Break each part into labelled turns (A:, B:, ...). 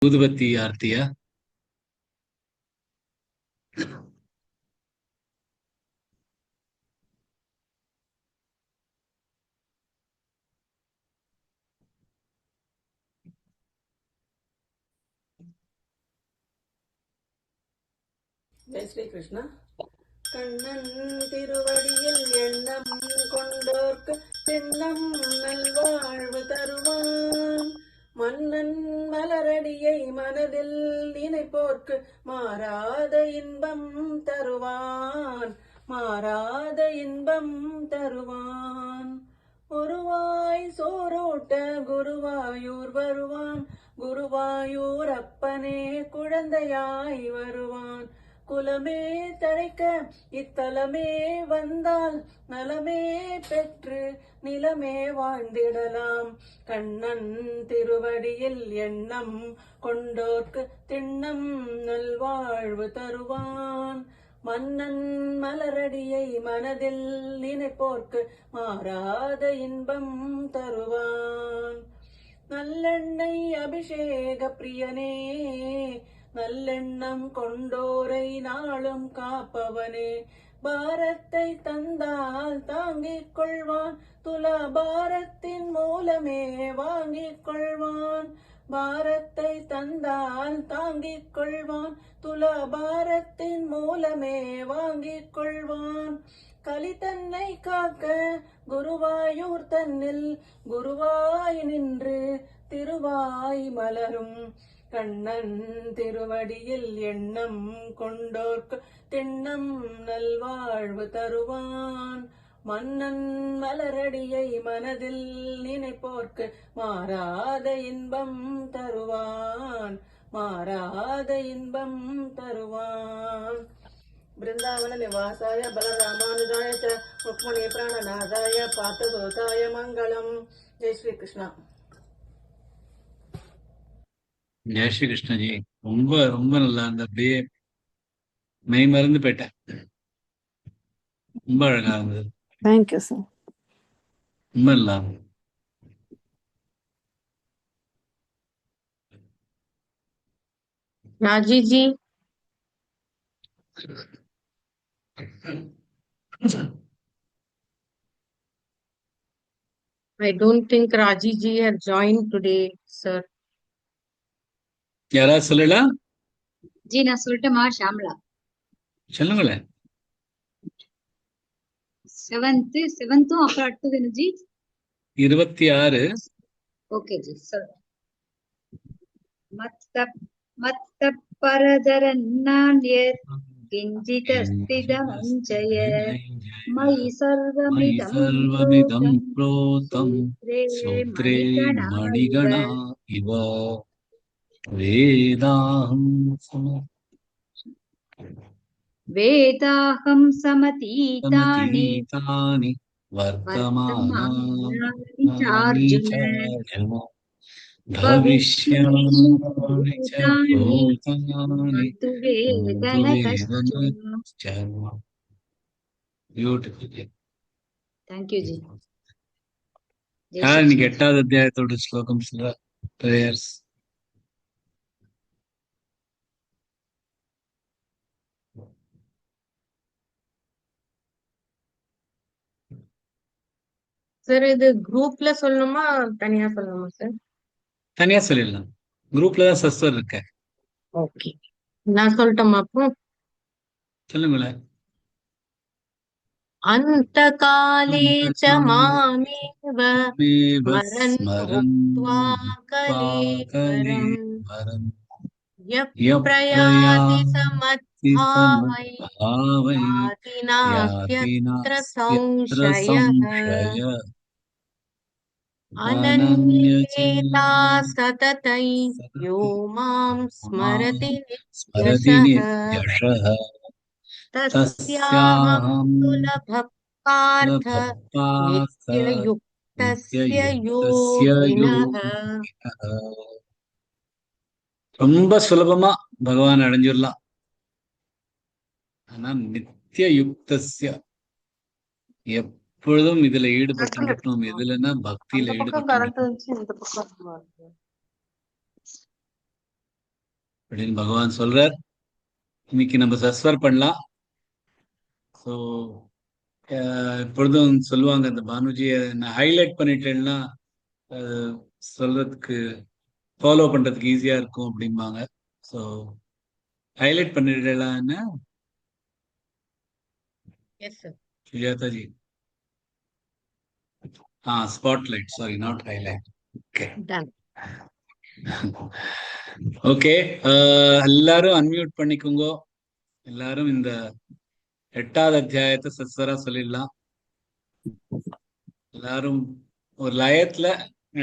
A: ஊதுபத்தி ஆர்த்தியா?
B: ஜெய் ஸ்ரீ கிருஷ்ணா. கண்ணன் திருவடியில் எண்ணம் கொண்டோர்க்கு திண்ணம் நல்வாழ்வு தருவான். மன்னன் மலரடியை மனதில் நினைப்போர்க்கு மாறாத இன்பம் தருவான், மாறாத இன்பம் தருவான். ஒருவாய் சோரோட்ட குருவாயூர் வருவான், குருவாயூர் அப்பனே குழந்தையாய் வருவான். குலமே தழைக்க இத்தலமே வந்தால் நலமே பெற்று நிலமே வாழ்ந்திடலாம். கண்ணன் திருவடியில் எண்ணம் கொண்டோர்க்கு திண்ணம் நல்வாழ்வு தருவான். மன்னன் மலரடியை மனதில் நினைப்போர்க்கு மாறாத இன்பம் தருவான். நல்லெண்ணெய் அபிஷேக பிரியனே, நல்லெண்ணம் கொண்டோரை நாளும் காப்பவனே. பாரத்தை தந்தால் தாங்கிக் கொள்வான், துலா பாரத்தின் மூலமே வாங்கிக் கொள்வான். பாரத்தை தந்தால் தாங்கிக் கொள்வான், துலா பாரத்தின் மூலமே வாங்கிக் கொள்வான். கலி தன்னை காக்க குருவாயூர் தன்னில் குருவாய் நின்று திருவாய் மலரும். கண்ணன் திருவடியில் எண்ணம் கொண்டோர்க்கு திண்ணம் நல்வாழ்வு தருவான். மன்னன் மலரடியை மனதில் நினைப்போர்க்கு மாறாத இன்பம் தருவான், மாறாத இன்பம் தருவான். பிருந்தாவன நிவாசாய பலராமானுஜாய ச ருக்மணி பிராணநாதாய பார்த்தசோதாய மங்களம். ஜெய் ஸ்ரீ கிருஷ்ணா.
A: ஜெய் ஸ்ரீ கிருஷ்ணஜி. ரொம்ப ரொம்ப நல்லா இருந்த, அப்படியே மெய் மறந்து போயிட்டேன். ரொம்ப அழகா இருந்தது.
C: Thank you sir.
A: ரொம்ப நல்லா இருந்தது.
C: राजी जी, I don't think Raji ji have joined today, sir.
A: யாராவது சொல்லலாம்?
D: ஜி நான் சொல்லட்டுமா? ஷாம்லா
A: சொல்லுங்களேன்.
D: செவன்த்தும் அப்புறம் அடுத்தது என்ன ஜி?
A: 26.
D: ஓகே ஜி சொல்றேன். மத்த பரதரன்னான்யர் கிஞ்சிதஸ்திதமஞ்சய மயி சர்வமிதம்
A: ப்ரோதம் சூத்ரே மணிகணா இவ
D: வேதாஹம் சமதீதானி
A: வர்த்தமானானி
D: சார்ஜுன
A: பவிஷ்யாமி ச பூதானி பியூட்டிஃபுல்.
D: Thank you G.
A: இன்னைக்கு 8வது அத்தியாயத்தோட ஸ்லோகம் சொல்ற பிரேயர்ஸ்.
C: சார் இது குரூப்ல சொல்லணுமா தனியா சொல்லணுமா சார்?
A: தனியா சொல்லிடலாம், குரூப்ல தான் சஸ்வர் இருக்க.
C: ஓகே, நான் சொல்லட்டுமா அப்போ?
A: சொல்லுங்களேன்.
C: அந்த காலே ச மாமேவ ஸ்மரந்த்வா கலேவரம் யப்ரயாதி சமத்பாவை யாதி நாஸ்யத்ர சம்சயः அனன்யேதா சததை யோ மாம் ஸ்மரதி நித்யசः தஸ்யாஹம் சுலபः பார்த்த நித்யயுக்தஸ்ய யோகினः.
A: ரொம்ப சுலபமா பகவான் அடைஞ்சிடலாம். ஆனா நித்திய யுக்தஸ்ய, எப்பொழுதும் இதுல ஈடுபட்டு, இதுலன்னா பக்தியில ஈடுபட்டு. அப்படின்னு பகவான் சொல்றார். இன்னைக்கு நம்ம சஸ்வர் பண்ணலாம். ஸோ எப்பொழுதும் சொல்லுவாங்க, இந்த பானுஜியை நான் ஹைலைட் பண்ணிட்டேன்னா சொல்றதுக்கு ஃபாலோ பண்றதுக்கு ஈஸியா இருக்கும் அப்படிம்பாங்க. ஸோ ஹைலைட் பண்ணிடலான்னு
C: yes sir.
A: Sujatha ji. Spotlight, sorry, not highlight. Okay
C: done.
A: Okay, எல்லாரும் அன்மியூட் பண்ணிக்கோங்க. எல்லாரும் இந்த 8வது அத்தியாயத்தை சஸ்வரா சொல்லிடலாம். எல்லாரும் ஒரு லயத்துல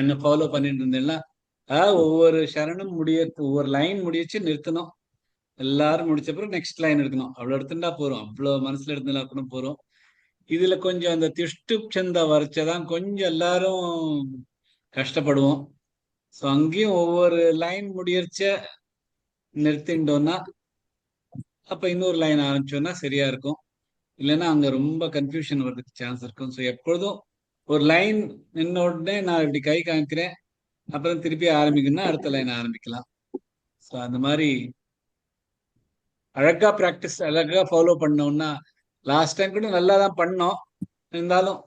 A: என்ன ஃபாலோ பண்ணிட்டு இருந்தேன்னா, ஒவ்வொரு சரணம் ஒவ்வொரு லைன் முடிச்சு நிறுத்தணும். எல்லாரும் முடிச்ச பிறகு நெக்ஸ்ட் லைன் எடுக்கணும். அவ்வளவு எடுத்துட்டா போறோம், அவ்வளவு மனசுல எடுத்துனா கூட போறோம். இதுல கொஞ்சம் அந்த திஷ்டு சந்தா வரைச்சதான் கொஞ்சம் எல்லாரும் கஷ்டப்படுவோம். ஸோ அங்கேயும் ஒவ்வொரு லைன் முடியறச்ச நிறுத்திட்டோம்னா அப்ப இன்னொரு லைன் ஆரம்பிச்சோம்னா சரியா இருக்கும். இல்லைன்னா அங்க ரொம்ப கன்ஃபியூஷன் வர்றதுக்கு சான்ஸ் இருக்கும். ஸோ எப்பொழுதும் ஒரு லைன் நின்ன உடனே நான் இப்படி கை காமிக்கிறேன், அப்புறம் திருப்பி ஆரம்பிக்கணும்னா அடுத்த லைன் ஆரம்பிக்கலாம். ஸோ அந்த மாதிரி அழகா ப்ராக்டிஸ், அழகா ஃபாலோ பண்ணோம்னா, லாஸ்ட் டைம் கூட நல்லா தான் பண்ணோம், இருந்தாலும்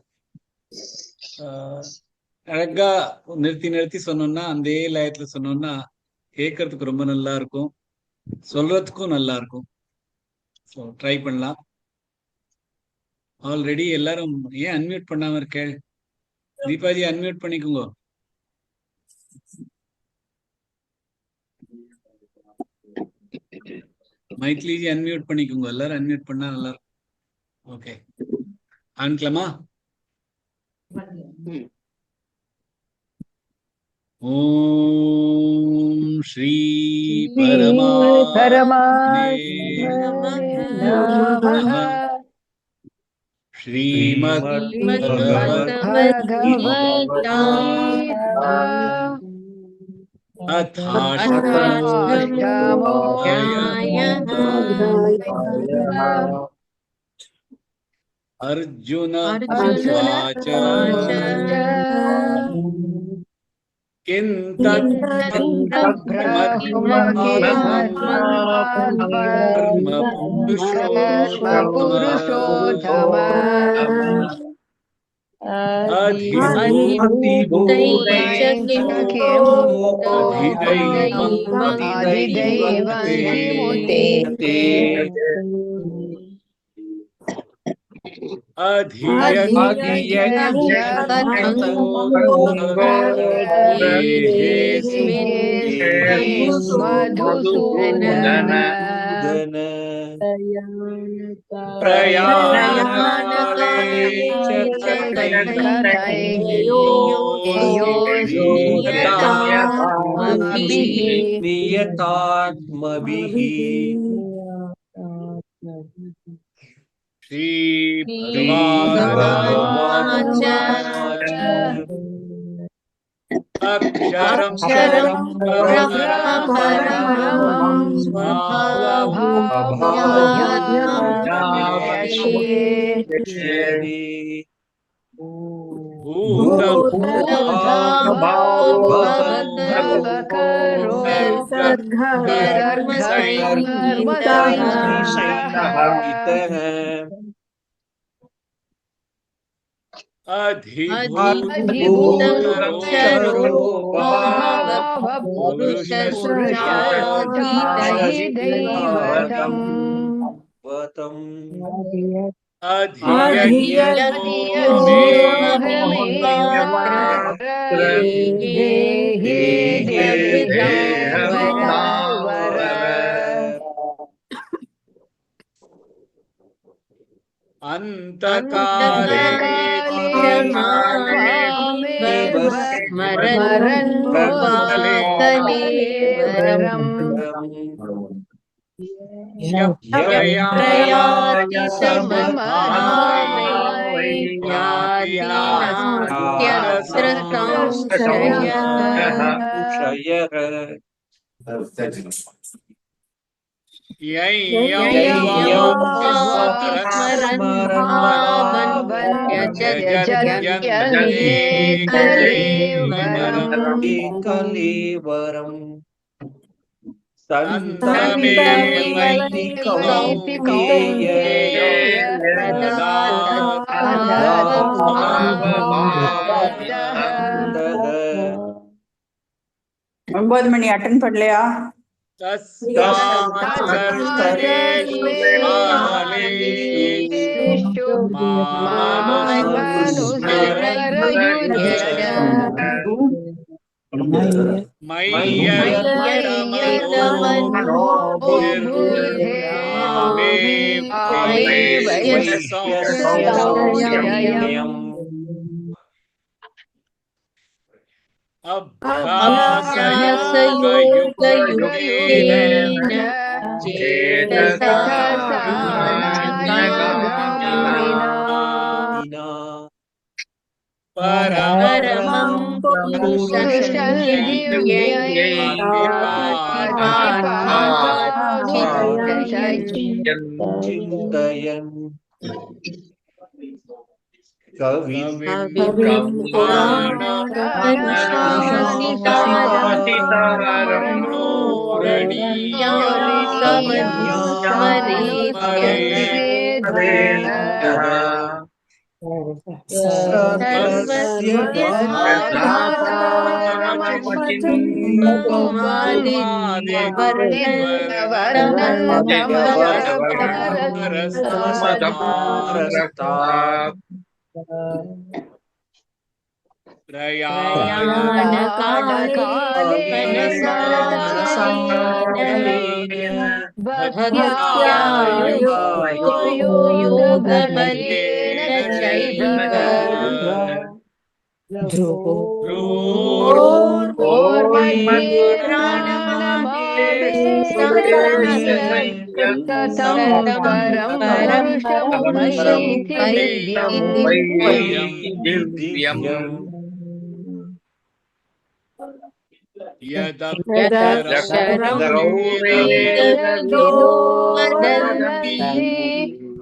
A: அழகா நிறுத்தி நிறுத்தி சொன்னோம்னா, அந்த லயத்துல சொன்னோம்னா கேட்கறதுக்கு ரொம்ப நல்லா இருக்கும், சொல்றதுக்கும் நல்லா இருக்கும். ஸோ ட்ரை பண்ணலாம். ஆல்ரெடி எல்லாரும் ஏன் அன்மியூட் பண்ணாம இருக்கேள்? தீபாஜி அன்மியூட் பண்ணிக்கோங்க. மைக்லிஜி அன்மியூட் பண்ணிக்கோங்க. எல்லாரும் அன்மியூட் பண்ணா நல்லா இருக்கும். ஓகே, ஆரம்பிக்கலாமா? ஓம் ஸ்ரீ பரமாத்மனே நமः. ஸ்ரீமத்
C: பகவத்கீதா அஷ்டமோऽध्यायः.
A: அர்ஜுன
C: அர்ஜுன
A: கிம் தத்
E: புருஷோத்தம மதுசூதன
F: நியதாத்மபிஹ
A: ஸ்ரீ பகவானுவாச்ச அக்ஷரம் பரமம் அந்தகாலே तन्तमेवैति कौन्तेय
C: सदा
A: सदा
C: तत्त्वभावः।
B: ஒன்பது மணி அட்டன் பண்ணலையா?
A: तस्मात् सर्वेषु कालेषु मामनुस्मरयुज्यश्च मय्यर्पितमनो बुद्धिर्मामे संशयम् अभ्यासयोगयुक्तेन चेतसा नायगामिना परमं पुरुषं
E: चिन्तयन् कविं
A: पुराणमनुशासितारं
C: भक्त्या योगबलेन चैव यदक्षरं वेदविदो वदन्ति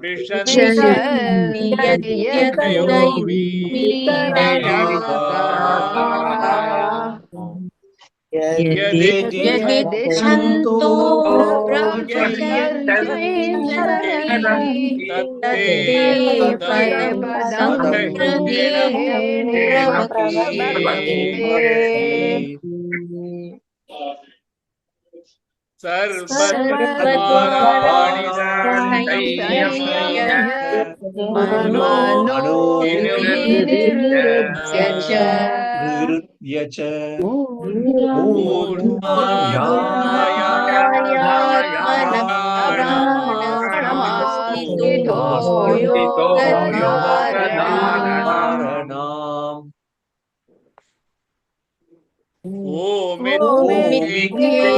C: विशन्ति यदिच्छन्तो तत्ते पदं संग्रहे प्रवक्ष्ये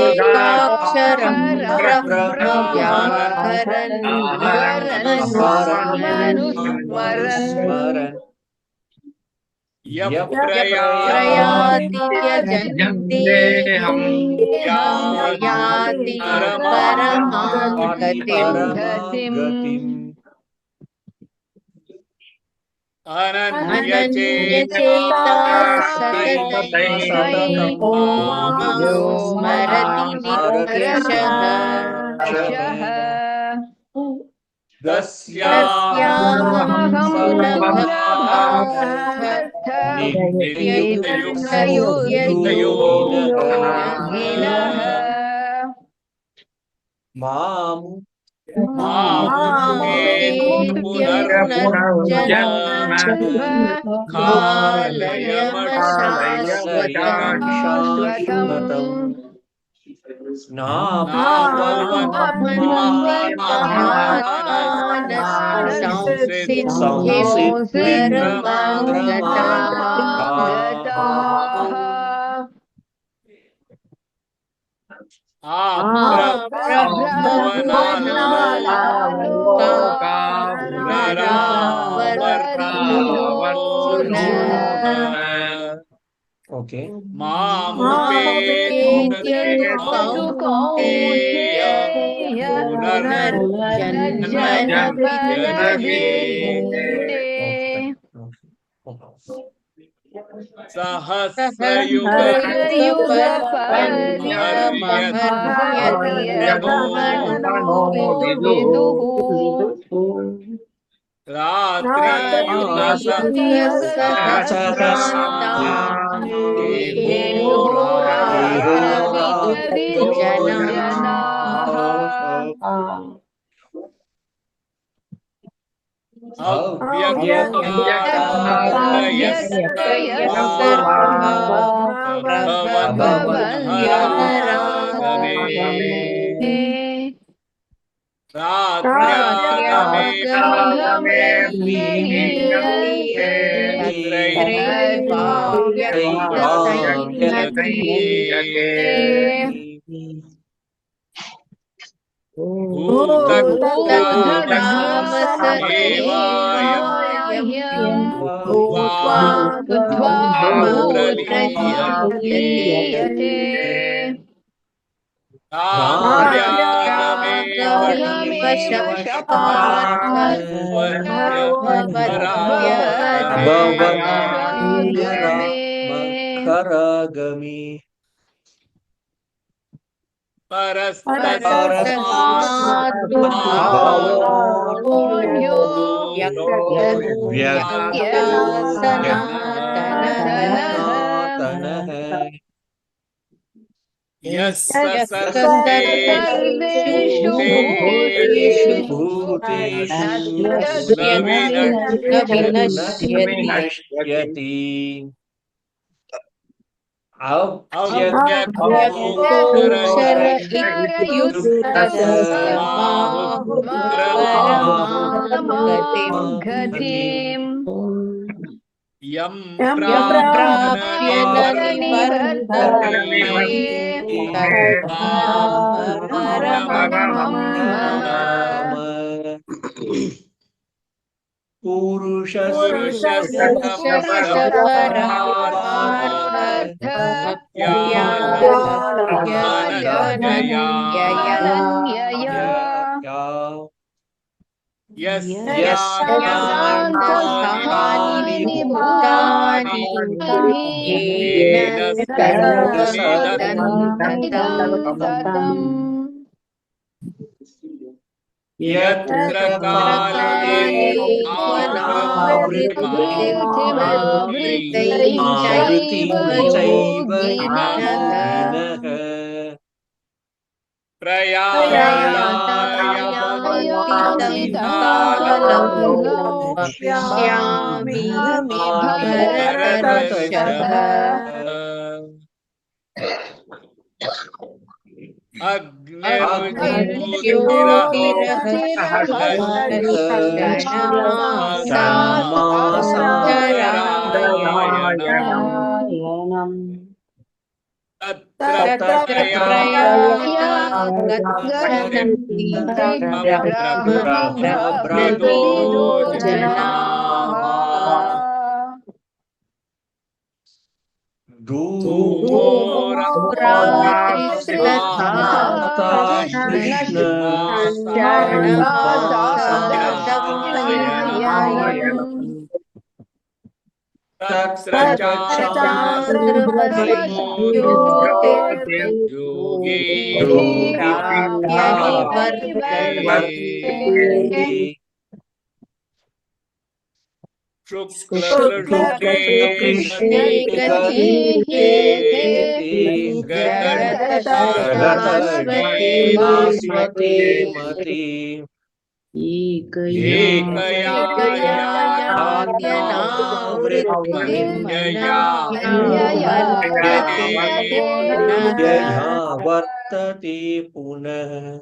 C: ओमित्येकाक्षरं ब्रह्मव्याहरन् प्रयाति त्यजन्तेऽहं याति परमां गतिम् अनन्यचेता सततैको मां स्मरति नित्यशः तस्याहं सुलभः
E: Okay.
A: सहस्रयुग
B: सहस्रयुगपर्यन्तमहर्यमनो
C: विदुः
A: रात्रियुग सहस्राणि रात्र्यागमे
E: खरागमी
C: सर्वेषु
E: भूतेषु विनश्यति
A: यं
B: प्राप्य न
C: यस्यान्तानि भूतानि येन ततम्
A: यत्र काले
B: पश्यामि भरतर्षभ
E: वर्तते पुनः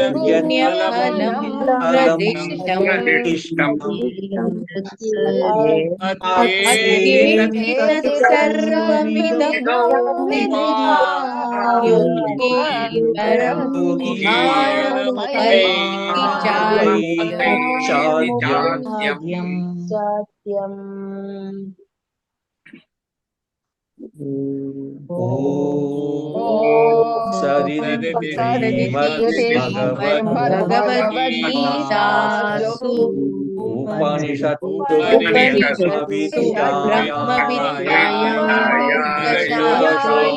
B: पुण्यफलं प्रदिष्टम् अध्येति तत्सर्वमिदं योगी परं मुह्यैः चाद्यम् भगवद्गीतासु
E: उपनिषत्सु
B: उपनिषत्सु ब्रह्मविद्यायां योगशास्त्रे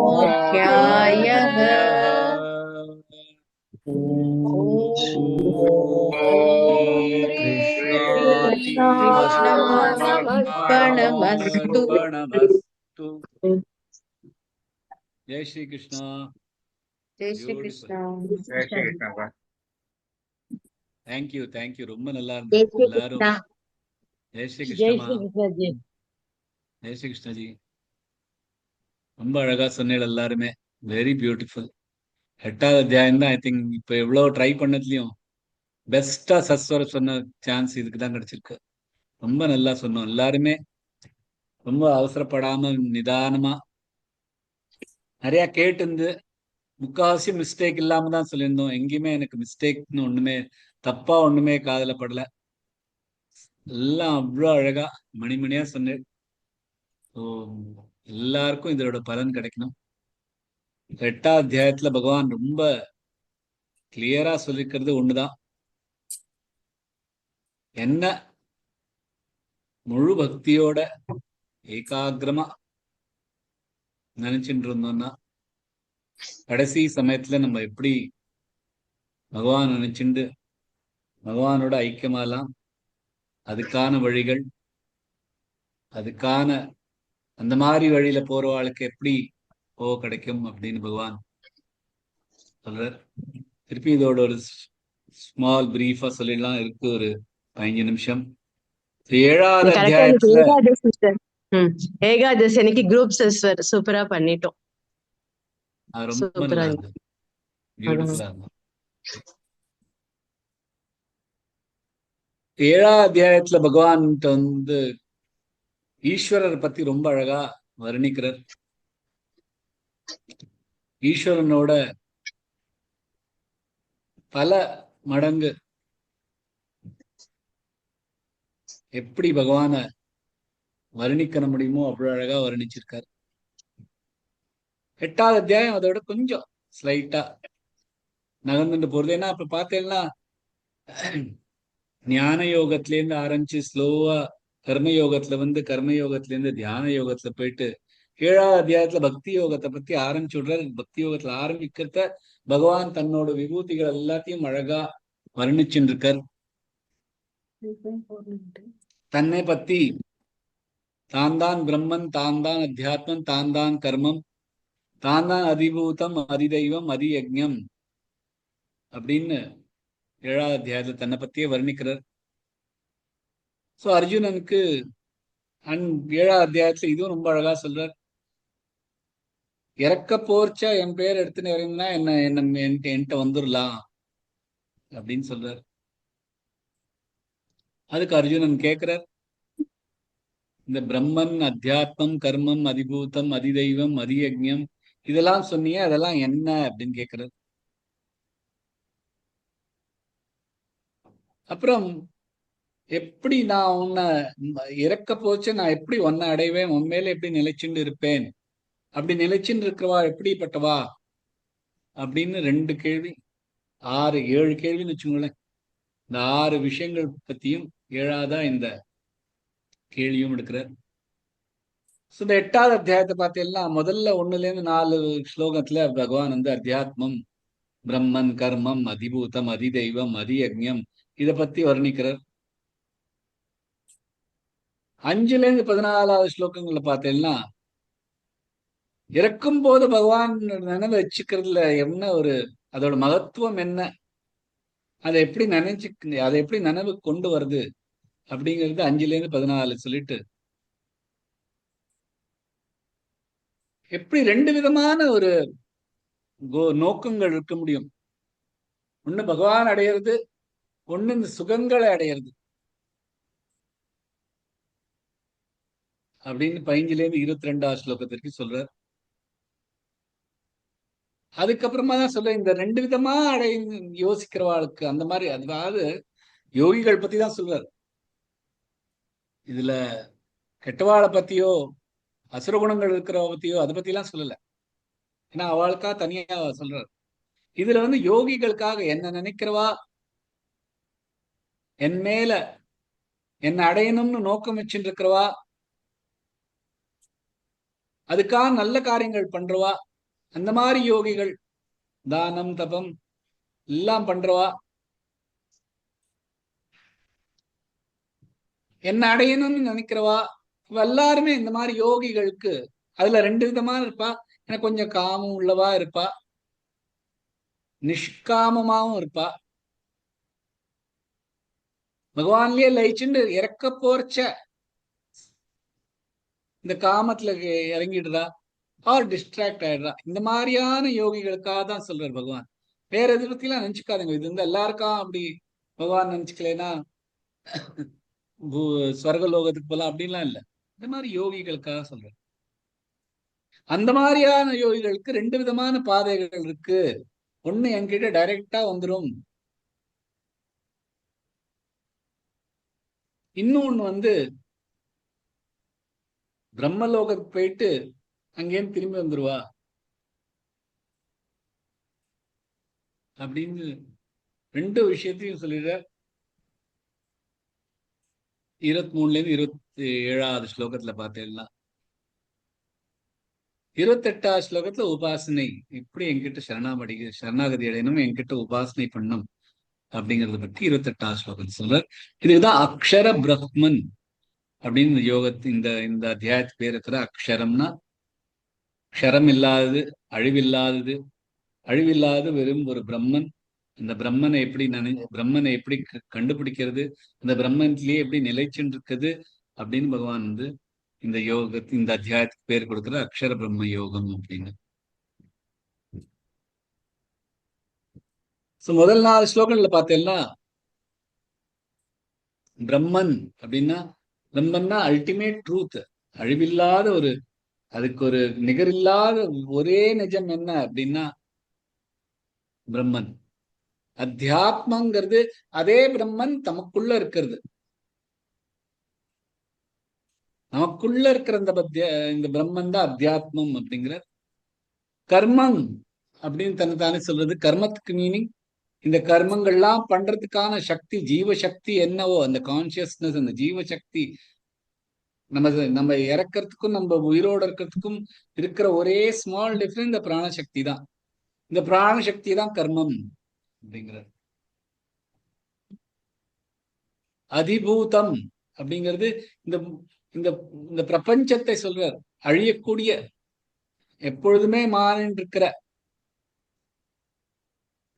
B: अष्टमोऽध्यायः कृष्णार्पणमस्तु
A: जय श्री कृष्ण
C: जय श्री कृष्ण
A: தேங்க்யூ ரொம்ப நல்லா
C: जय
A: இருந்தது
C: श्री
A: எல்லாரும்
C: कृष्ण
A: ஜெய் ஸ்ரீ கிருஷ்ணமா ஜெய் ஸ்ரீ கிருஷ்ணஜி ரொம்ப அழகா சொன்னீங்க எல்லாருமே வெரி பியூட்டிஃபுல் 8வது அத்தியாயம் தான் ஐ திங்க் இப்ப எவ்வளவு ட்ரை பண்ணதுலயும் பெஸ்டா சஸ்வர சொன்ன சான்ஸ் இதுக்கு தான் கிடைச்சிருக்கு ரொம்ப நல்லா சொன்னோம் எல்லாருமே ரொம்ப அவசரப்படாம நிதானமா நிறைய கேட்டு முக்காவாசி மிஸ்டேக் இல்லாம தான் சொல்லியிருந்தோம் எங்கேயுமே எனக்கு மிஸ்டேக்னு ஒண்ணுமே தப்பா ஒண்ணுமே காதுல படல எல்லாம் அவ்வளோ அழகா மணிமணியா சொன்னேன் ஸோ எல்லாருக்கும் இதோட பலன் கிடைக்கணும் 8வது அத்தியாயத்துல பகவான் ரொம்ப கிளியரா சொல்லிக்கிறது ஒண்ணுதான் என்ன முழு பக்தியோட ஏகாகிரமா நினைச்சுட்டு இருந்தோம்னா கடைசி சமயத்துல நம்ம எப்படி பகவான் நினைச்சுண்டு பகவானோட ஐக்கியமாலாம் அதுக்கான வழிகள் அதுக்கான அந்த மாதிரி வழியில போறவாளுக்கு எப்படி கிடைக்கும் அப்படின்னு பகவான் சொல்றார் திருப்பி இதோட ஒரு ஸ்மால் பிரீஃபா சொல்லிடலாம் இருக்கு ஒரு 15 நிமிஷம் 7வது அத்தியாயத்துல
B: ஏகாதசி அன்னைக்கு குரூப் சூப்பரா பண்ணிட்டோம்
A: ரொம்ப நல்லா இருந்தது பியூட்டிஃபுல்லா இருந்தது 7வது அத்தியாயத்துல பகவான் ஈஸ்வரரை பத்தி ரொம்ப அழகா வர்ணிக்கிறார் ஈஸ்வரனோட பல மடங்கு எப்படி பகவான வர்ணிக்க முடியுமோ அவ்வளவு அழகா வர்ணிச்சிருக்காரு 8வது அத்தியாயம் அதோட கொஞ்சம் ஸ்லைட்டா நகர்ந்துட்டு போறது ஏன்னா அப்ப பார்த்தேன்னா ஞான யோகத்திலேருந்து ஆரம்பிச்சு ஸ்லோவா கர்மயோகத்துல கர்மயோகத்திலேருந்து தியான யோகத்துல போயிட்டு 7வது அத்தியாயத்துல பக்தி யோகத்தை பத்தி ஆரம்பிச்சு விடுறாரு பக்தி யோகத்துல ஆரம்பிக்கிறத பகவான் தன்னோட விபூதிகள் எல்லாத்தையும் அழகா வர்ணிச்சுட்டு இருக்கார் தன்னை பத்தி தான் தான் பிரம்மன் தான் தான் அத்தியாத்மன் தான் தான் கர்மம் தான் தான் அதிபூதம் அதிதெய்வம் அதியஜ்ஞம் அப்படின்னு 7வது அத்தியாயத்துல தன்னை பத்தியே வர்ணிக்கிறார் சோ அர்ஜுனனுக்கு 7வது அத்தியாயத்துல இதுவும் ரொம்ப அழகா சொல்றார் இறக்க போர்ச்சா என் பேர் எடுத்துன்னு இறங்கினா என்கிட்ட வந்துடலாம் அப்படின்னு சொல்றார் அதுக்கு அர்ஜுனன் கேட்கிறார் இந்த பிரம்மன் அத்தியாத்மம் கர்மம் அதிபூதம் அதிதெய்வம் அதியஜ்ஞம் இதெல்லாம் சொன்னியே அதெல்லாம் என்ன அப்படின்னு கேட்கிறார் அப்புறம் எப்படி நான் உன்னை இறக்க போச்சு நான் எப்படி உன்னை அடைவேன் உண்மையில எப்படி நிலைச்சுண்டு இருப்பேன் அப்படி நிலைச்சுன்னு இருக்கிறவா எப்படிப்பட்டவா அப்படின்னு 2 கேள்வி 7 கேள்வின்னு வச்சுக்கோங்களேன் இந்த 6 விஷயங்கள் பத்தியும் 7ஆவதா இந்த கேள்வியும் எடுக்கிறார் இந்த 8வது அத்தியாயத்தை பார்த்தீங்கன்னா முதல்ல 1லேருந்து 4 ஸ்லோகத்துல பகவான் அத்தியாத்மம் பிரம்மன் கர்மம் அதிபூதம் அதிதெய்வம் அதியஜ்ஞம் இத பத்தி வர்ணிக்கிறார் 5லேருந்து 14வது ஸ்லோகங்களை பார்த்தீங்கன்னா இறக்கும் போது பகவான் நினைவு வச்சுக்கிறதுல என்ன அதோட மகத்துவம் என்ன அதை எப்படி நினைச்சு அதை எப்படி நினைவுக்கு கொண்டு வருது அப்படிங்கிறது 5ல இருந்து 14 சொல்லிட்டு எப்படி 2 விதமான ஒரு நோக்கங்கள் இருக்க முடியும். ஒண்ணு பகவான் அடையிறது, ஒண்ணு இந்த சுகங்களை அடையிறது அப்படின்னு 15ல இருந்து 22 ஸ்லோகத்திற்கு சொல்றார். அதுக்கப்புறமா தான் சொல்ல இந்த 2 விதமா யோசிக்கிறவாளுக்கு அந்த மாதிரி, அதாவது யோகிகள் பத்தி தான் சொல்றார். இதுல கெட்டவாளை பத்தியோ அசுரகுணங்கள் இருக்கிறவ பத்தியோ அதை பத்தி எல்லாம் சொல்லல. ஏன்னா அவளுக்கா தனியா சொல்றார். இதுல வந்து யோகிகளுக்காக என்ன நினைக்கிறவா, என் மேல என்ன அடையணும்னு நோக்கம் வச்சுட்டு இருக்கிறவா, அதுக்காக நல்ல காரியங்கள் பண்றவா, அந்த மாதிரி யோகிகள், தானம் தபம் எல்லாம் பண்றவா, என்ன அடையணும்னு நினைக்கிறவா, எல்லாருமே இந்த மாதிரி யோகிகளுக்கு அதுல 2 விதமா இருப்பா. எனக்கு கொஞ்சம் காமம் உள்ளவா இருப்பா, நிஷ்காமமாவும் இருப்பா. பகவான்லயே லயிச்சுண்டு இறக்க போர்ச்ச இந்த காமத்துல இறங்கிடுறா, ஆர் டிஸ்ட்ராக்ட் ஆயிடுறா. இந்த மாதிரியான யோகிகளுக்காக தான் சொல்றார் பகவான். வேற எதை பத்தி எல்லாம் நினைச்சுக்காதுங்க. இது வந்து எல்லாருக்கும் அப்படி பகவான் நினைச்சுக்கலன்னா ஸ்வர்கலோகத்துக்கு போலாம் அப்படின்லாம் இல்லை. இந்த மாதிரி யோகிகளுக்காக சொல்றார். அந்த மாதிரியான யோகிகளுக்கு 2 விதமான பாதைகள் இருக்கு. ஒண்ணு என்கிட்ட டைரக்டா வந்துடும், இன்னொன்னு வந்து பிரம்மலோகத்துக்கு போயிட்டு அங்கேயும் திரும்பி வந்துருவா அப்படின்னு 2 விஷயத்தையும் சொல்லிடுற. 23ல இருந்து 27 ஸ்லோகத்துல பார்த்தேன்னா 28 ஸ்லோகத்துல உபாசனை எப்படி என்கிட்ட சரணாகதி அடையணும், என்கிட்ட உபாசனை பண்ணும் அப்படிங்கறத பற்றி 28 ஸ்லோகம் சொல்றார். இதுதான் அக்ஷர பிரம்மன் அப்படின்னு இந்த இந்த அத்தியாயத்து பேர் இருக்கிற. அக்ஷரம்னா க்ஷரம் இல்லாதது, அழிவில்லாதது, அழிவில்லாத வெறும் ஒரு பிரம்மன். அந்த பிரம்மனை எப்படி பிரம்மனை எப்படி கண்டுபிடிக்கிறது, அந்த பிரம்மன்லயே எப்படி நிலைச்சுட்டு இருக்குது அப்படின்னு பகவான் வந்து இந்த இந்த அத்தியாயத்துக்கு பேர் கொடுக்குற அக்ஷர பிரம்ம யோகம் அப்படின்னு. முதல் 4 ஸ்லோகங்கள்ல பார்த்தேன்னா பிரம்மன் அப்படின்னா, பிரம்மன்னா அல்டிமேட் ட்ரூத், அழிவில்லாத ஒரு, அதுக்கு ஒரு நிகரில்லாத ஒரே நிஜம் என்ன அப்படின்னா பிரம்மன். அத்தியாத்மங்கிறது அதே பிரம்மன் தமக்குள்ள இருக்கிறது. நமக்குள்ள இருக்கிற இந்த பிரம்மன் தான் அத்தியாத்மம் அப்படிங்கிற. கர்மம் அப்படின்னு தன்னைத்தானே சொல்றது. கர்மத்துக்கு மீனிங் இந்த கர்மங்கள்லாம் பண்றதுக்கான சக்தி, ஜீவசக்தி என்னவோ அந்த கான்சியஸ்னஸ், அந்த ஜீவசக்தி நம்ம இறக்கிறதுக்கும் நம்ம உயிரோட இருக்கிறதுக்கும் இருக்கிற ஒரே ஸ்மால் டிஃபரன்ஸ் இந்த பிராணசக்தி தான். இந்த பிராணசக்தி தான் கர்மம் அப்படிங்கிற. அதிபூதம் அப்படிங்கிறது இந்த இந்த இந்த பிரபஞ்சத்தை சொல்றார். அழியக்கூடிய, எப்பொழுதுமே மாறின்னு இருக்கிற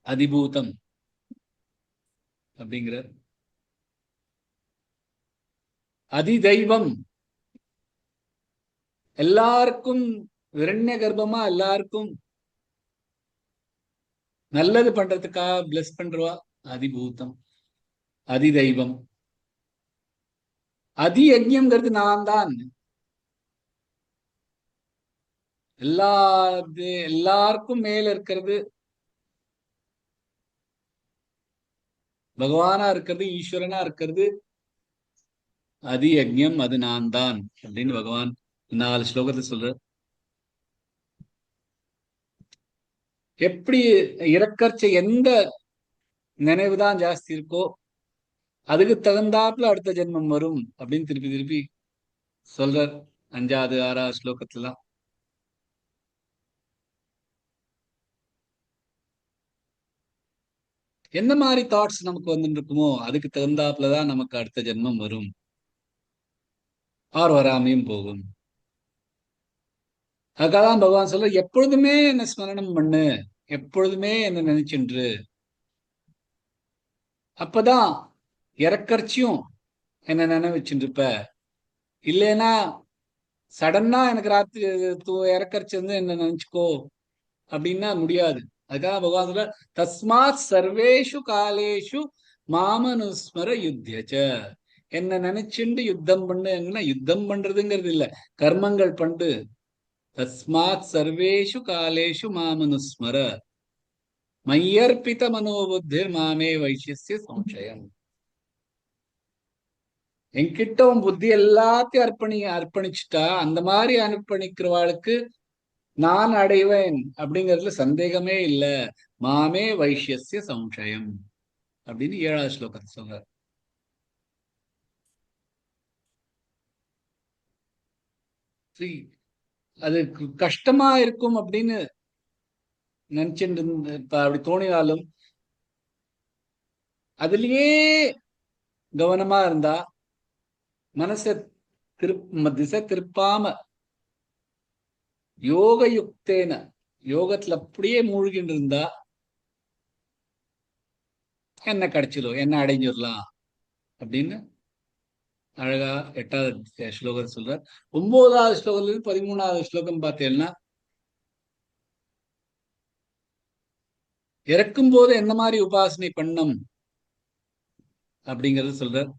A: அதிபூதம் அப்படிங்கிற. அதிதெய்வம், எல்லாருக்கும் விரண்ய கர்ப்பமா எல்லாருக்கும் நல்லது பண்றதுக்காக பிளஸ் பண்றவா அதிபூதம், அதிதெய்வம். அதி யஜ்யம்ங்கிறது நான் தான். எல்லாருக்கும் மேல இருக்கிறது பகவானா இருக்கிறது, ஈஸ்வரனா இருக்கிறது அதி யஜ்யம், அது நான் தான் அப்படின்னு பகவான் 4 ஸ்லோகத்தை சொல்ற. எப்படி இறக்கர்ச்ச எந்த நினைவுதான் ஜாஸ்தி இருக்கோ அதுக்கு தகுந்தாப்புல அடுத்த ஜென்மம் வரும் அப்படின்னு திருப்பி திருப்பி சொல்றார் 5வது 6வது ஸ்லோகத்துலாம். என்ன மாதிரி தாட்ஸ் நமக்கு வந்துட்டு இருக்குமோ அதுக்கு தகுந்தாப்புலதான் நமக்கு அடுத்த ஜென்மம் வரும், ஆர் வராமையும் போகும். அதுக்காகதான் பகவான் சொல்ற, எப்பொழுதுமே என்ன ஸ்மரணம் பண்ணு, எப்பொழுதுமே என்ன நினைச்சுன்று. அப்பதான் இறக்கறச்சியும் என்ன நினைவச்சுட்டு இருப்ப. இல்லைன்னா சடனா எனக்கு ராத்திரி இறக்கறச்சி வந்து என்ன நினைச்சுக்கோ அப்படின்னா முடியாது. அதுக்காக பகவான் சொல்ற தஸ்மாத் சர்வேஷு காலேஷு மாமனுஸ்மர யுத்தியச்ச. என்ன நினைச்சுண்டு யுத்தம் பண்ணுன்னா யுத்தம் பண்றதுங்கிறது இல்ல, கர்மங்கள் பண்ணு. தஸ்மாத் சர்வேஷு காலேஷு மாமனுஸ்மர மையர்பித மனோபுத்திர் மாமே வைஷ்யஸ்ய சம்சயம். என்கிட்ட உன் புத்தி எல்லாத்தையும் அர்ப்பணிச்சுட்டா அந்த மாதிரி அர்ப்பணிக்கிறவாளுக்கு நான் அடைவேன் அப்படிங்கிறதுல சந்தேகமே இல்ல. மாமே வைஷ்யஸ்ய சம்சயம் அப்படின்னு 7வது ஸ்லோகத்தை சொல்றார். அது கஷ்டமா இருக்கும் அப்படின்னு நினைச்சுட்டு இப்ப அப்படி தோணினாலும் அதுலயே கவனமா இருந்தா, மனசை திசை திருப்பாம யோக யுக்தேன யோகத்துல அப்படியே மூழ்கிட்டு இருந்தா என்ன கிடைச்சிடும், என்ன அடைஞ்சிடலாம் அப்படின்னு அழகா 8வது ஸ்லோகம் சொல்றார். 9வது ஸ்லோகத்துல இருந்து 13வது ஸ்லோகம் பார்த்தீங்கன்னா, இறக்கும் போது என்ன மாதிரி உபாசனை பண்ணும் அப்படிங்கறது சொல்றார்.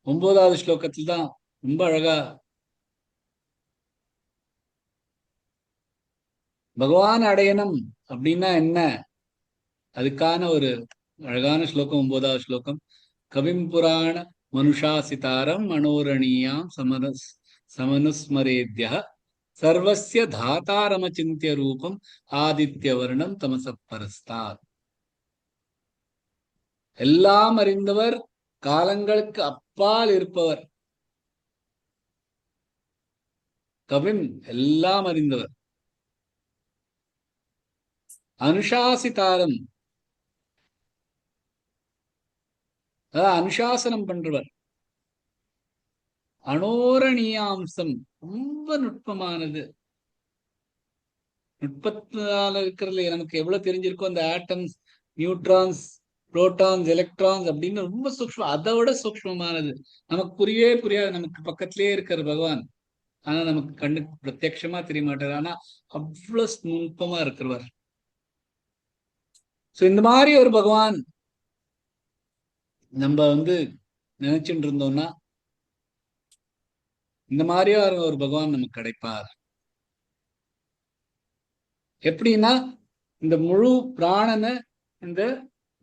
A: 9வது ஸ்லோகத்தில் தான் ரொம்ப அழகா பகவான் அடையணும் அப்படின்னா என்ன, அதுக்கான ஒரு அழகான ஸ்லோகம் 9வது ஸ்லோகம். கவிம் புராண மனுஷாசிதாரம் மனோரணீயாம் சமனுஸ்மரேத்ய சர்வஸ்ய தாத்தாரமச்சிந்திய ரூபம் ஆதித்ய வர்ணம் தமசப்பரஸ்தாத். எல்லாம் அறிந்தவர், காலங்களுக்கு அப்பால் இருப்பவர், கவிம் எல்லாம் அறிந்தவர், அனுஷாசிதாரம் அதாவது அனுசாசனம் பண்றவர், அனோரணீயாம்சம் ரொம்ப நுட்பமானது. நுட்பத்தால இருக்கிறதுல நமக்கு எவ்வளவு தெரிஞ்சிருக்கோ, அந்த ஆட்டம்ஸ், நியூட்ரான்ஸ், புரோட்டான்ஸ், எலக்ட்ரான்ஸ் அப்படின்னு ரொம்ப சூக்ஷ்மம், அதை விட சூக்ஷ்மமானது. நமக்கு புரியவே புரியாது, நமக்கு பக்கத்திலே இருக்கிற பகவான். ஆனா நமக்கு கண்ணுக்கு பிரத்யட்சமா தெரிய மாட்டார். ஆனா அவ்வளவு நுட்பமா இருக்கிறவர். சோ இந்த மாதிரி ஒரு பகவான் நம்ம நினைச்சுட்டு இருந்தோம்னா, இந்த மாதிரியா ஒரு பகவான் நமக்கு கிடைப்பார். எப்படின்னா, இந்த முழு பிராணனை இந்த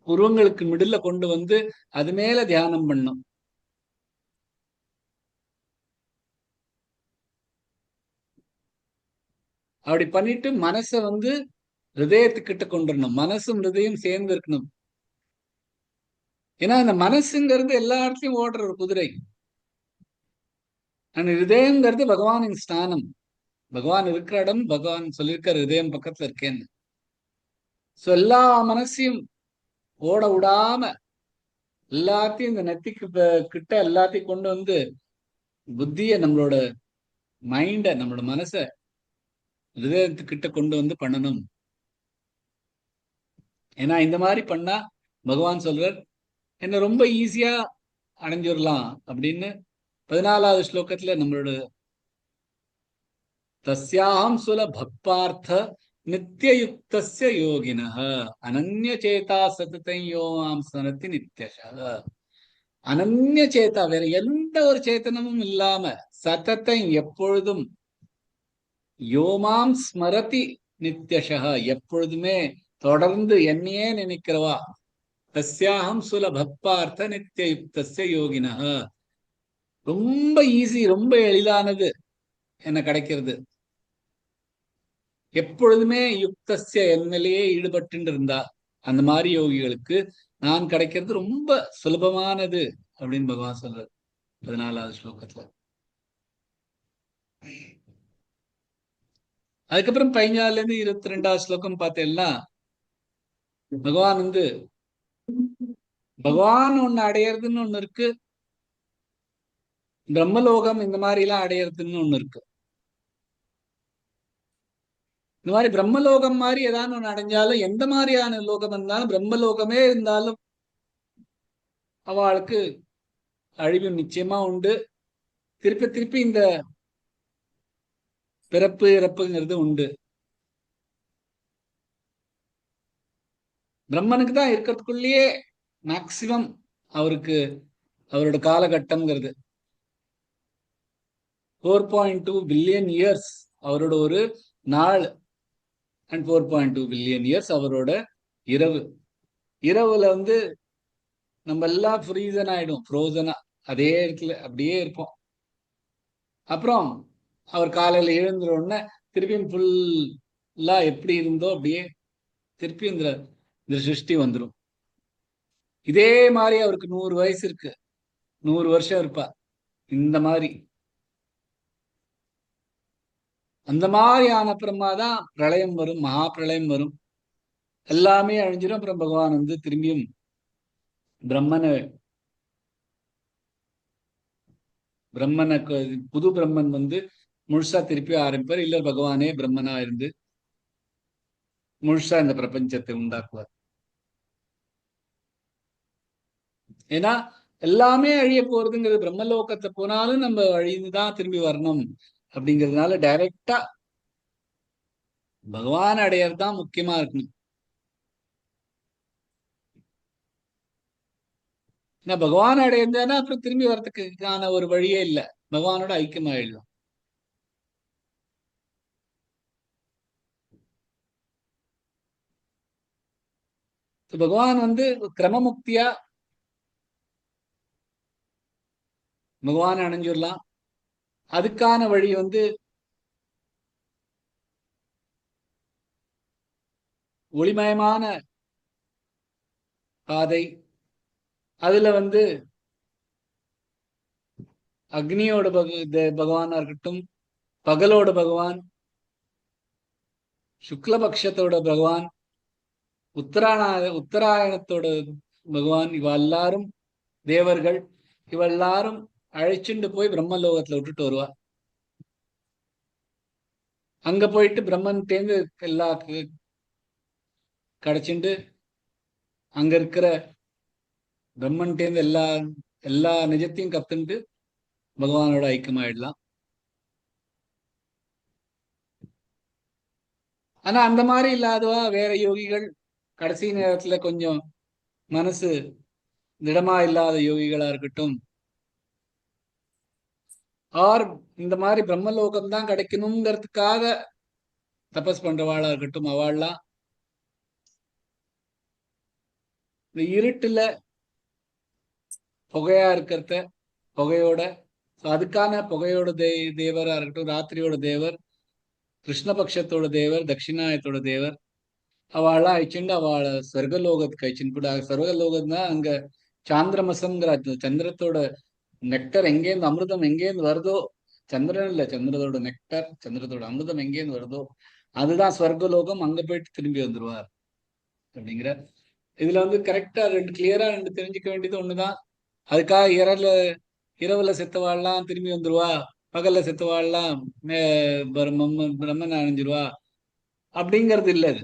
A: உருவங்களுக்கு மிடில்ல கொண்டு வந்து அது மேல தியானம் பண்ணும். அப்படி பண்ணிட்டு மனசை ஹிருதயத்துக்கிட்ட கொண்டுடணும். மனசும் ஹிருதயம் சேர்ந்து இருக்கணும். ஏன்னா இந்த மனசுங்கிறது எல்லா இடத்துலயும் ஓடுற ஒரு குதிரை. அந்த ஹிருதயங்கிறது பகவானின் ஸ்தானம். பகவான் இருக்கிற இடம், பகவான் சொல்லியிருக்க ஹிருதயம் பக்கத்துல இருக்கேன்னு. சோ எல்லா மனசையும் ஓட விடாம எல்லாத்தையும் இந்த நெத்திக்கு கிட்ட எல்லாத்தையும் கொண்டு வந்து புத்திய, நம்மளோட மைண்ட, நம்மளோட மனசை ஹிருதயத்துக்கிட்ட கொண்டு வந்து பண்ணணும். ஏன்னா இந்த மாதிரி பண்ணா பகவான் சொல்றார், என்ன ரொம்ப ஈஸியா அடைஞ்சிடலாம் அப்படின்னு 14வது ஸ்லோகத்துல நம்மளோட தஸ்யாஹம் சுலபக்பார்த்த நித்தியயுக்தஸ்ய யோகினஹ அனன்ய சேதா சததம் யோமாம் ஸ்மரதி நித்யஷः. அனன்ய சேதா, வேற எந்த ஒரு சேத்தனமும் இல்லாம, சததம் எப்பொழுதும், யோமாம் ஸ்மரதி நித்யஷः எப்பொழுதுமே தொடர்ந்து என்னையே நினைக்கிறவா, தஸ்யாஹம் சுலபக்பார்த்த நித்தியயுக்தஸ்ய யோகினஹ, ரொம்ப ஈஸி, ரொம்ப எளிதானது என்ன கிடைக்கிறது. எப்பொழுதுமே யுக்தஸ்ய என்னிலேயே ஈடுபட்டு இருந்தா அந்த மாதிரி யோகிகளுக்கு நான் கிடைக்கிறது ரொம்ப சுலபமானது அப்படின்னு பகவான் சொல்றார் 14வது ஸ்லோகத்துல. அதுக்கப்புறம் 14ல இருந்து 22வது ஸ்லோகம் பார்த்தேன்னா, பகவான் பகவான் ஒண்ணு அடையறதுன்னு ஒண்ணு இருக்கு, பிரம்மலோகம் இந்த மாதிரி எல்லாம் அடையறதுன்னு ஒண்ணு இருக்கு. இந்த மாதிரி பிரம்மலோகம் மாதிரி ஏதாவது ஒண்ணு அடைஞ்சாலும், எந்த மாதிரியான லோகம் இருந்தாலும், பிரம்மலோகமே இருந்தாலும் அவளுக்கு அழிவு நிச்சயமா உண்டு. திருப்பி திருப்பி இந்த பிறப்பு இறப்புங்கிறது உண்டு. பிரம்மனுக்கு தான் இருக்கிறதுக்குள்ளேயே மேக்சிமம் அவருக்கு அவரோட காலகட்டம்ங்கிறது 4.2 பில்லியன் இயர்ஸ் அவரோட ஒரு நாள், அண்ட் 4.2 பில்லியன் இயர்ஸ் அவரோட இரவு. இரவுல நம்ம எல்லாம் ஃப்ரீசன் ஆயிடும், ஃப்ரோசனா அதே இடத்துல அப்படியே இருப்போம். அப்புறம் அவர் காலையில எழுந்துற உடனே திருப்பியும் ஃபுல்லா எப்படி இருந்தோ அப்படியே திருப்பி இந்த சிருஷ்டி வந்துடும். இதே மாதிரி அவருக்கு 100 வயசு இருக்கு, 100 வருஷம் இருப்பா. இந்த மாதிரி அந்த மாதிரி ஆன அப்புறமா தான் பிரளயம் வரும், மகா பிரளயம் வரும், எல்லாமே அழிஞ்சிடும். அப்புறம் பகவான் திரும்பியும் பிரம்மனை புது பிரம்மன் முழுசா திருப்பி ஆரம்பிப்பார். இல்ல பகவானே பிரம்மனா இருந்து முழுசா இந்த பிரபஞ்சத்தை உண்டாக்குவார். ஏன்னா எல்லாமே அழிய போறதுங்கிறது, பிரம்மலோகத்தை போனாலும் நம்ம அழிந்துதான் திரும்பி வரணும் அப்படிங்கிறதுனால டைரக்டா பகவான் அடையறது தான் முக்கியமா இருக்கணும். ஏன்னா பகவான் அடையறதுனா அப்புறம் திரும்பி வர்றதுக்கான ஒரு வழியே இல்லை, பகவானோட ஐக்கியமாயிடலாம். பகவான் கிரமமுக்தியா பகவான் அடைஞ்சிடலாம். அதுக்கான வழி ஒளிமயமான பாதை. அதுல அக்னியோட பகவானா இருக்கட்டும், பகலோட பகவான், சுக்லபக்ஷத்தோட பகவான், உத்தராயணத்தோட பகவான், இவ எல்லாரும் தேவர்கள், இவ எல்லாரும் அழைச்சுண்டு போய் பிரம்மலோகத்துல விட்டுட்டு வருவா. அங்க போயிட்டு பிரம்மன் தேர்ந்து எல்லா கிடைச்சிண்டு அங்க இருக்கிற பிரம்மன் தேர்ந்து எல்லா நிஜத்தையும் கத்துண்டு பகவானோட ஐக்கியமாயிடலாம். ஆனா அந்த மாதிரி இல்லாதவா வேற யோகிகள், கடைசி நேரத்துல கொஞ்சம் மனசு திடமா இல்லாத யோகிகளா இருக்கட்டும், ஆர் இந்த மாதிரி பிரம்மலோகம் தான் கிடைக்கணுங்கிறதுக்காக தபஸ் பண்றவாளா இருக்கட்டும், அவள்லாம் இந்த இருட்டுல புகையா இருக்கிறத புகையோட, அதுக்கான புகையோட தேவரா இருக்கட்டும், ராத்திரியோட தேவர், கிருஷ்ணபக்ஷத்தோட தேவர், தட்சிணாயத்தோட தேவர், அவள்லாம் அழிச்சுண்டு அவளை சொர்க்கலோகத்துக்கு அழிச்சுன்னு கூட. சொர்க்கலோகம் தான் அங்க சாந்திரமசம்ங்கிற சந்திரத்தோட நெக்டர் எங்கேருந்து, அமிர்தம் எங்கேருந்து வருதோ, சந்திரன் இல்ல, சந்திரத்தோட நெக்டர், சந்திரத்தோட அமிர்தம் எங்கேருந்து வருதோ அதுதான் சொர்க்கலோகம். அங்க போயிட்டு திரும்பி வந்துருவார் அப்படிங்கிற இதுல கரெக்டா கிளியரா தெரிஞ்சுக்க வேண்டியது ஒண்ணுதான். அதுக்காக இரவுல செத்தவாள்லாம் திரும்பி வந்துருவா, பகல்ல செத்தவாள்லாம் பிரம்மன் அணிஞ்சிருவா அப்படிங்கிறது இல்லை. அது